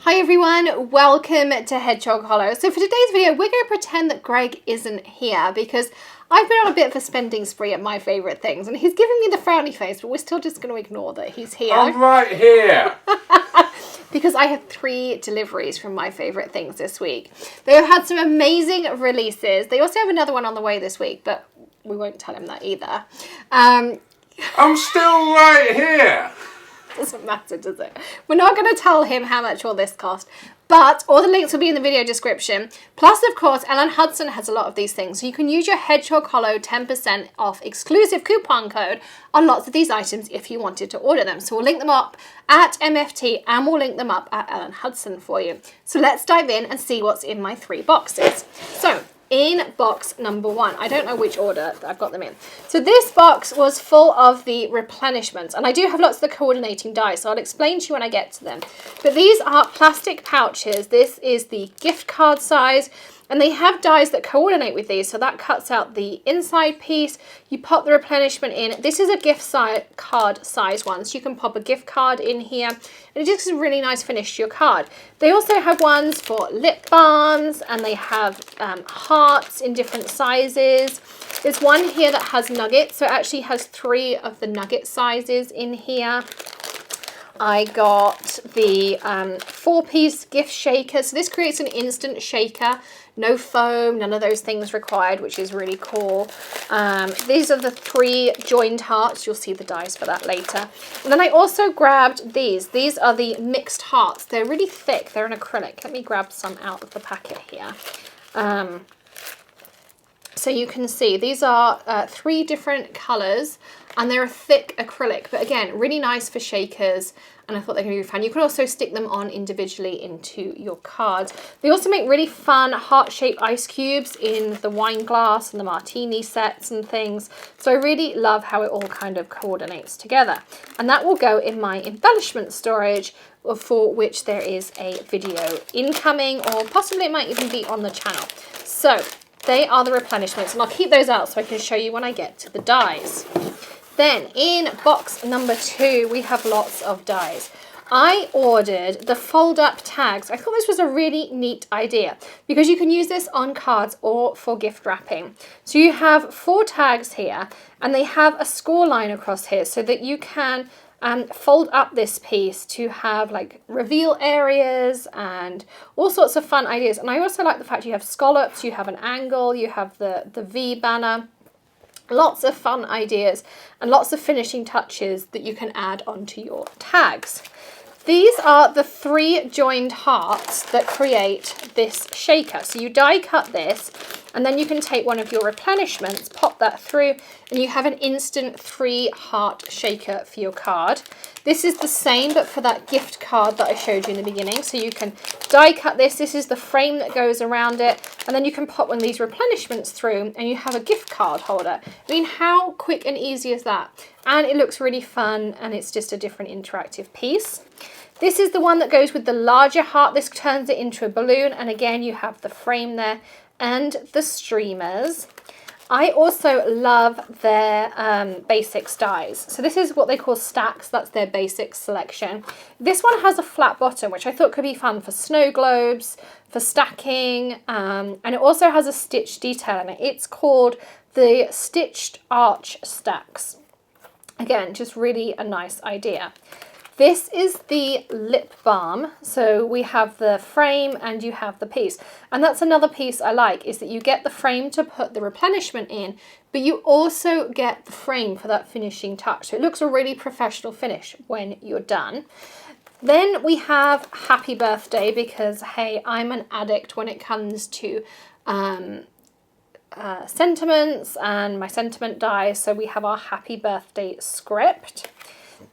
Hi everyone, welcome to Hedgehog Hollow. So for today's video, we're going to pretend that Greg isn't here because I've been on a bit of a spending spree at my favourite things and he's giving me the frowny face, but we're still just going to ignore that he's here. I'm right here. Because I have 3 deliveries from my favourite things this week. They have had some amazing releases. They also have another one on the way this week, but we won't tell him that either. I'm still right here. Doesn't matter, does it? We're not going to tell him how much all this cost, but all the links will be in the video description. Plus, of course, Ellen Hudson has a lot of these things, so you can use your Hedgehog Hollow 10% off exclusive coupon code on lots of these items if you wanted to order them. So we'll link them up at MFT and we'll link them up at Ellen Hudson for you. So let's dive in and see what's in my 3 boxes. So in box number 1, I don't know which order I've got them in. So this box was full of the replenishments, and I do have lots of the coordinating dies, so I'll explain to you when I get to them. But these are plastic pouches. This is the gift card size, and they have dies that coordinate with these, so that cuts out the inside piece. You pop the replenishment in. This is a gift card size one, so you can pop a gift card in here, and it just gives a really nice finish to your card. They also have ones for lip balms, and they have hearts in different sizes. There's one here that has nuggets, so it actually has 3 of the nugget sizes in here. I got the 4-piece gift shaker. So this creates an instant shaker. No foam, none of those things required, which is really cool. These are the 3 joined hearts. You'll see the dies for that later. And then I also grabbed these. These are the mixed hearts. They're really thick. They're an acrylic. Let me grab some out of the packet here. So you can see these are 3 different colours, and they're a thick acrylic, but again, really nice for shakers, and I thought they're going to be fun. You can also stick them on individually into your cards. They also make really fun heart-shaped ice cubes in the wine glass and the martini sets and things. So I really love how it all kind of coordinates together. And that will go in my embellishment storage, for which there is a video incoming, or possibly it might even be on the channel. So they are the replenishments, and I'll keep those out so I can show you when I get to the dies. Then in box number 2, we have lots of dies. I ordered the fold-up tags. I thought this was a really neat idea because you can use this on cards or for gift wrapping. So you have 4 tags here, and they have a score line across here so that you can fold up this piece to have like reveal areas and all sorts of fun ideas. And I also like the fact you have scallops, you have an angle, you have the V banner. Lots of fun ideas and lots of finishing touches that you can add onto your tags. These are the 3 joined hearts that create this shaker. So you die cut this, and then you can take one of your replenishments, pop that through, and you have an instant 3 heart shaker for your card. This is the same, but for that gift card that I showed you in the beginning. So you can die cut this. This is the frame that goes around it, and then you can pop one of these replenishments through, and you have a gift card holder. I mean, how quick and easy is that? And it looks really fun, and it's just a different interactive piece. This is the one that goes with the larger heart. This turns it into a balloon, and again you have the frame there and the streamers. I also love their basics dies. So this is what they call STAX. That's their basics selection. This one has a flat bottom, which I thought could be fun for snow globes, for stacking, and it also has a stitched detail in it. It's called the Stitched Arch STAX. Again, just really a nice idea. This is the lip balm. So we have the frame and you have the piece. And that's another piece I like, is that you get the frame to put the replenishment in, but you also get the frame for that finishing touch. So it looks a really professional finish when you're done. Then we have Happy Birthday, because hey, I'm an addict when it comes to sentiments and my sentiment dies. So we have our Happy Birthday script.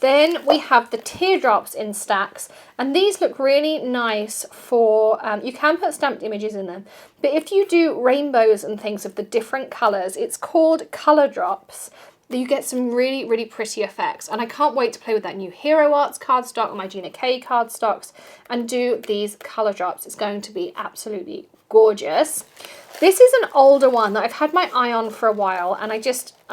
Then we have the teardrops in stacks, and these look really nice for, you can put stamped images in them, but if you do rainbows and things of the different colours, it's called colour drops. You get some really, really pretty effects, and I can't wait to play with that new Hero Arts cardstock or my Gina K cardstocks and do these colour drops. It's going to be absolutely gorgeous. This is an older one that I've had my eye on for a while, and I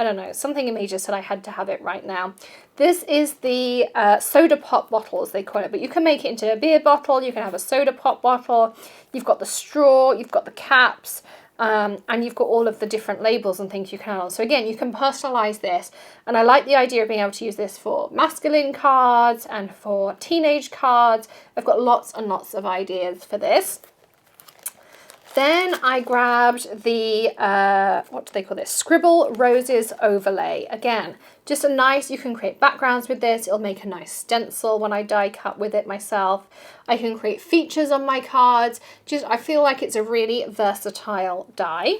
don't know, something in me just said I had to have it right now. This is the soda pop bottle, as they call it, but you can make it into a beer bottle, you can have a soda pop bottle, you've got the straw, you've got the caps, and you've got all of the different labels and things you can add on. So again, you can personalize this, and I like the idea of being able to use this for masculine cards and for teenage cards. I've got lots and lots of ideas for this. Then I grabbed the, what do they call this? Scribble Roses Overlay. Again, just a nice, you can create backgrounds with this. It'll make a nice stencil when I die cut with it myself. I can create features on my cards. I feel like it's a really versatile die.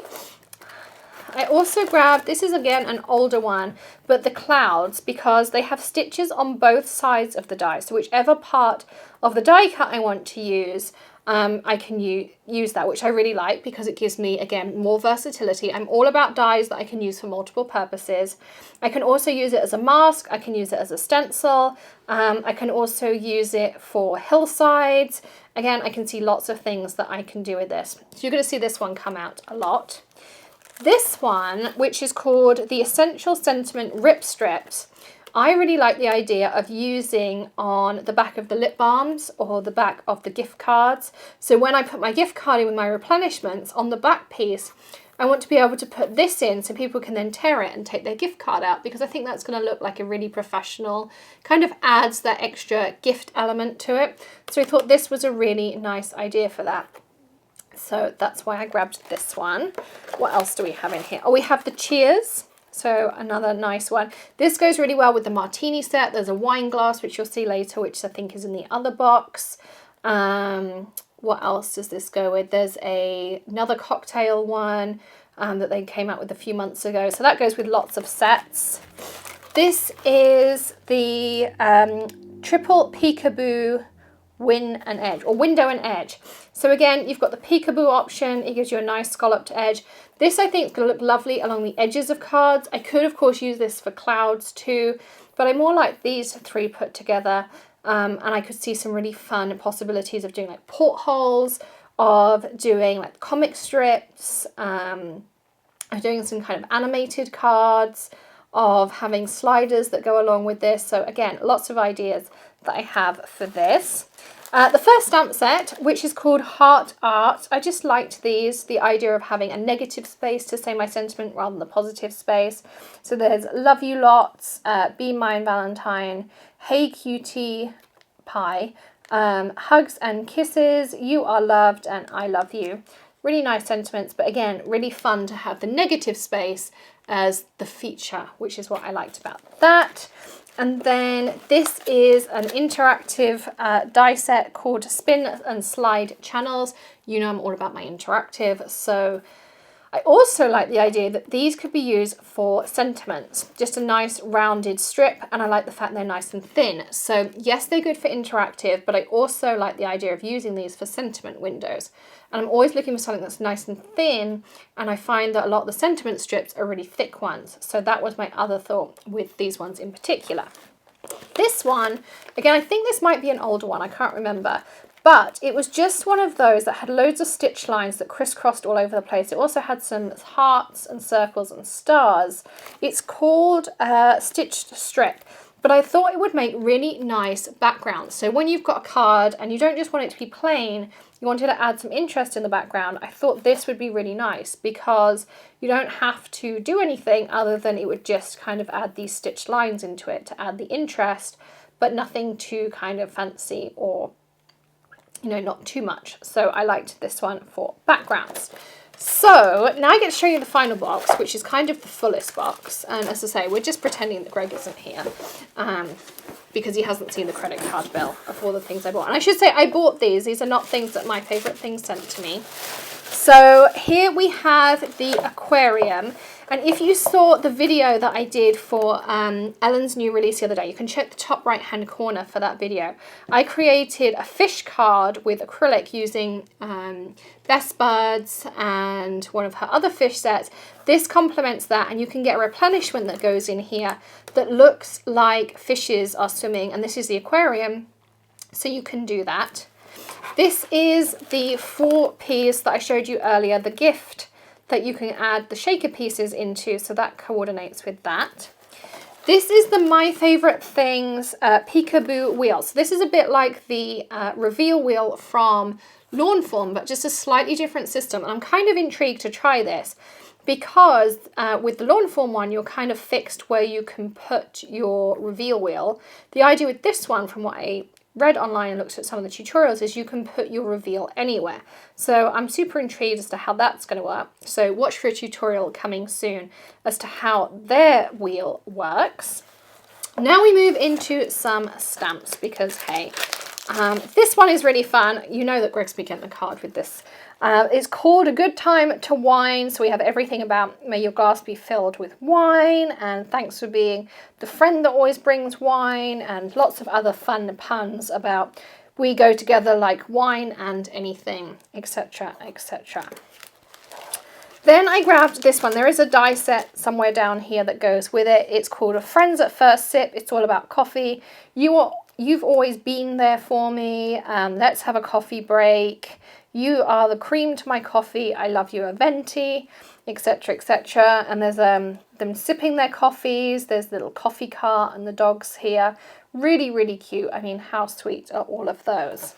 I also grabbed, this is again an older one, but the clouds, because they have stitches on both sides of the die. So whichever part of the die cut I want to use, I can use that, which I really like because it gives me, again, more versatility. I'm all about dies that I can use for multiple purposes. I can also use it as a mask. I can use it as a stencil. I can also use it for hillsides. Again, I can see lots of things that I can do with this. So you're going to see this one come out a lot. This one, which is called the Essential Sentiment Rip Strips, I really like the idea of using on the back of the lip balms or the back of the gift cards. So when I put my gift card in with my replenishments on the back piece, I want to be able to put this in so people can then tear it and take their gift card out, because I think that's going to look like a really professional, kind of adds that extra gift element to it. So I thought this was a really nice idea for that. So that's why I grabbed this one. What else do we have in here? Oh, we have the cheers. So another nice one. This goes really well with the martini set. There's a wine glass, which you'll see later, which I think is in the other box. What else does this go with? There's another cocktail one that they came out with a few months ago. So that goes with lots of sets. This is the triple peekaboo win and edge, or window and edge. So again, you've got the peekaboo option. It gives you a nice scalloped edge. This, I think, is going to look lovely along the edges of cards. I could, of course, use this for clouds too, but I more like these three put together. And I could see some really fun possibilities of doing like portholes, of doing like comic strips, of doing some kind of animated cards, of having sliders that go along with this. So again, lots of ideas that I have for this. The first stamp set, which is called Heart Art, I just liked these, the idea of having a negative space to say my sentiment rather than the positive space. So there's love you lots, be mine Valentine, hey cutie pie, hugs and kisses, you are loved, and I love you. Really nice sentiments, but again, really fun to have the negative space as the feature, which is what I liked about that. And then this is an interactive die set called Spin and Slide Channels. You know I'm all about my interactive, so I also like the idea that these could be used for sentiments. Just a nice rounded strip, and I like the fact they're nice and thin. So yes, they're good for interactive, but I also like the idea of using these for sentiment windows. And I'm always looking for something that's nice and thin, and I find that a lot of the sentiment strips are really thick ones. So that was my other thought with these ones in particular. This one, again, I think this might be an older one, I can't remember, but it was just one of those that had loads of stitch lines that crisscrossed all over the place. It also had some hearts and circles and stars. It's called Stitched Strip. But I thought it would make really nice backgrounds. So when you've got a card and you don't just want it to be plain, you wanted to add some interest in the background, I thought this would be really nice because you don't have to do anything other than it would just kind of add these stitched lines into it to add the interest, but nothing too kind of fancy or, you know, not too much. So I liked this one for backgrounds. So now I get to show you the final box, which is kind of the fullest box. And as I say, we're just pretending that Greg isn't here because he hasn't seen the credit card bill of all the things I bought. And I should say I bought these. These are not things that my favourite things sent to me. So here we have the aquarium. And if you saw the video that I did for Ellen's new release the other day, you can check the top right hand corner for that video. I created a fish card with acrylic using Best Buds and one of her other fish sets. This complements that, and you can get a replenishment that goes in here that looks like fishes are swimming, and this is the aquarium, so you can do that. This is the 4 piece that I showed you earlier, the gift that you can add the shaker pieces into, so that coordinates with that. This is the My Favorite Things Peekaboo wheel. So this is a bit like the reveal wheel from Lawn Form, but just a slightly different system. And I'm kind of intrigued to try this because with the Lawn Form one, you're kind of fixed where you can put your reveal wheel. The idea with this one, from what I read online and looked at some of the tutorials, is you can put your reveal anywhere. So I'm super intrigued as to how that's going to work. So watch for a tutorial coming soon as to how their wheel works. Now we move into some stamps because, hey, this one is really fun. You know that Greg's been getting a card with this. It's called A Good Time to Wine. So we have everything about may your glass be filled with wine, and thanks for being the friend that always brings wine, and lots of other fun puns about we go together like wine and anything, etc., etc. Then I grabbed this one. There is a die set somewhere down here that goes with it. It's called A Friends at First Sip. It's all about coffee. You've always been there for me. Let's have a coffee break. You are the cream to my coffee. I love you, a venti, etc., etc. And there's them sipping their coffees. There's the little coffee cart and the dogs here. Really, really cute. I mean, how sweet are all of those?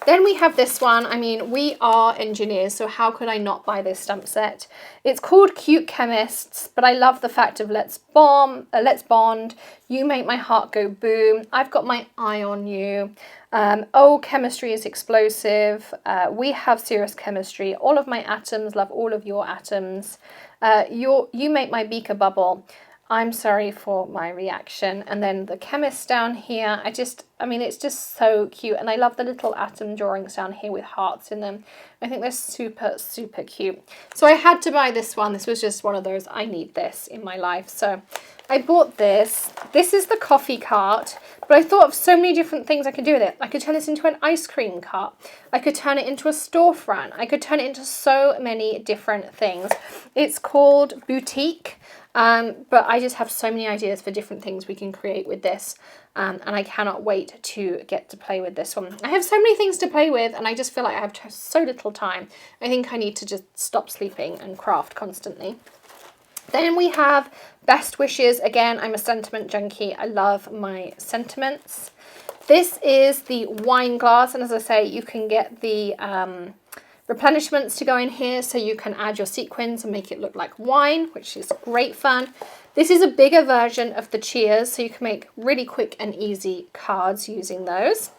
Then we have this one. I mean, we are engineers, so how could I not buy this stamp set? It's called Cute Chemists, but I love the fact of let's bond, you make my heart go boom, I've got my eye on you, oh, chemistry is explosive, we have serious chemistry, all of my atoms love all of your atoms, you make my beaker bubble, I'm sorry for my reaction. And then the chemist down here, I mean, it's just so cute. And I love the little atom drawings down here with hearts in them. I think they're super, super cute. So I had to buy this one. This was just one of those, I need this in my life. So I bought this. This is the coffee cart, but I thought of so many different things I could do with it. I could turn this into an ice cream cart. I could turn it into a storefront. I could turn it into so many different things. It's called Boutique. But I just have so many ideas for different things we can create with this, and I cannot wait to get to play with this one. I have so many things to play with, and I just feel like I have so little time. I think I need to just stop sleeping and craft constantly. Then we have Best Wishes. Again, I'm a sentiment junkie. I love my sentiments. This is the wine glass, and as I say, you can get the replenishments to go in here, so you can add your sequins and make it look like wine, which is great fun. This is a bigger version of the cheers, so you can make really quick and easy cards using those.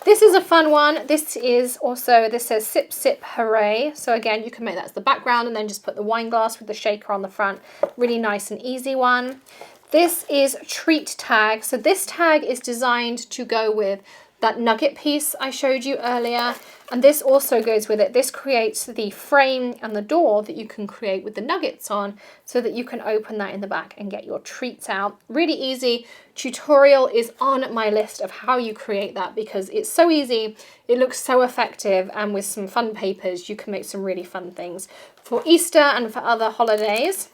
This is a fun one. This says Sip Sip Hooray. So again, you can make that as the background and then just put the wine glass with the shaker on the front. Really nice and easy one. This is Treat Tag. So this tag is designed to go with that nugget piece I showed you earlier, and this also goes with it. This creates the frame and the door that you can create with the nuggets on, so that you can open that in the back and get your treats out. Really easy. Tutorial is on my list of how you create that because it's so easy, it looks so effective, and with some fun papers you can make some really fun things for Easter and for other holidays.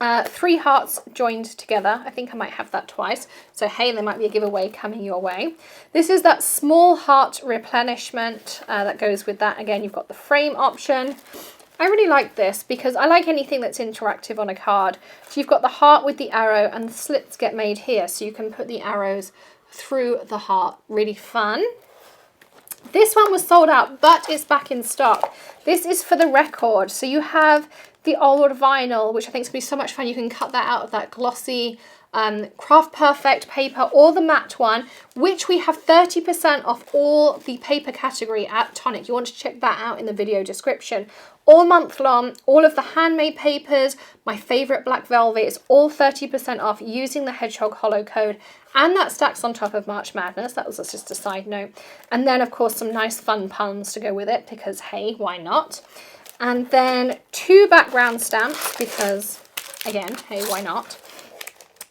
3 hearts joined together. I think I might have that twice. So hey, there might be a giveaway coming your way. This is that small heart replenishment that goes with that. Again, you've got the frame option. I really like this because I like anything that's interactive on a card. So you've got the heart with the arrow, and the slits get made here, so you can put the arrows through the heart. Really fun. This one was sold out, but it's back in stock. This is for the record. So you have the old vinyl, which I think is going to be so much fun. You can cut that out of that glossy Craft Perfect paper, or the matte one, which we have 30% off all the paper category at Tonic. You want to check that out in the video description. All month long, all of the handmade papers, my favourite black velvet, is all 30% off using the Hedgehog Hollow code, and that stacks on top of March Madness. That was just a side note. And then, of course, some nice fun puns to go with it because, hey, why not? And then 2 background stamps because, again, hey, why not?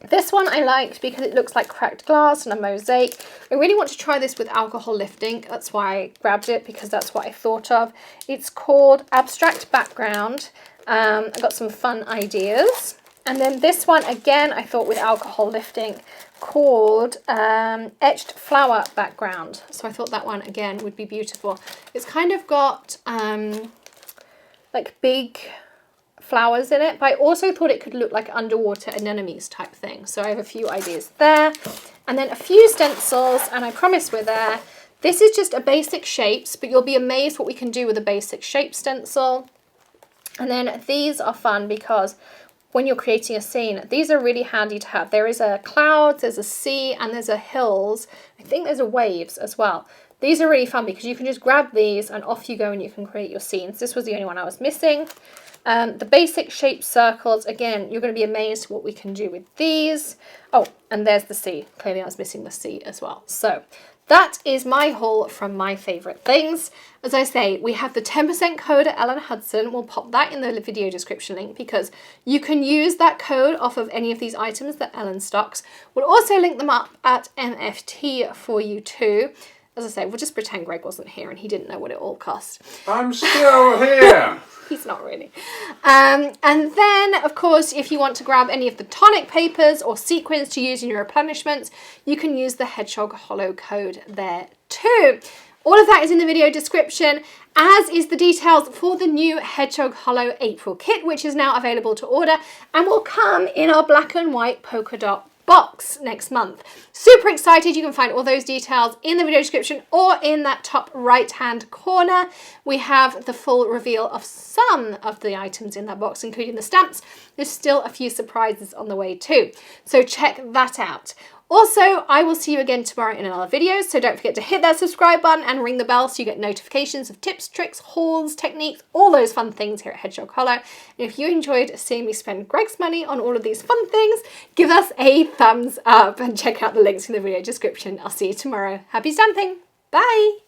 This one I liked because it looks like cracked glass and a mosaic. I really want to try this with alcohol lift ink. That's why I grabbed it, because that's what I thought of. It's called Abstract Background. I've got some fun ideas. And then this one, again, I thought with alcohol lift ink, called Etched Flower Background. So I thought that one, again, would be beautiful. It's kind of got like big flowers in it, but I also thought it could look like underwater anemones type thing. So I have a few ideas there. And then a few stencils, and I promise we're there. This is just a basic shapes, but you'll be amazed what we can do with a basic shape stencil. And then these are fun because when you're creating a scene, these are really handy to have. There is a clouds, there's a sea, and there's a hills. I think there's a waves as well. These are really fun because you can just grab these and off you go and you can create your scenes. This was the only one I was missing. The basic shape circles, again, you're going to be amazed what we can do with these. Oh, and there's the sea. Clearly I was missing the sea as well. So that is my haul from my favourite things. As I say, we have the 10% code at Ellen Hudson. We'll pop that in the video description link because you can use that code off of any of these items that Ellen stocks. We'll also link them up at MFT for you too. As I say, we'll just pretend Greg wasn't here and he didn't know what it all cost. I'm still here. He's not really. And then, of course, if you want to grab any of the tonic papers or sequins to use in your replenishments, you can use the Hedgehog Hollow code there too. All of that is in the video description, as is the details for the new Hedgehog Hollow April kit, which is now available to order and will come in our black and white polka dot box next month. Super excited. You can find all those details in the video description or in that top right hand corner. We have the full reveal of some of the items in that box, including the stamps. There's still a few surprises on the way too, so check that out. Also, I will see you again tomorrow in another video, so don't forget to hit that subscribe button and ring the bell so you get notifications of tips, tricks, hauls, techniques, all those fun things here at Hedgehog Hollow. And if you enjoyed seeing me spend Greg's money on all of these fun things, give us a thumbs up and check out the links in the video description. I'll see you tomorrow. Happy stamping! Bye!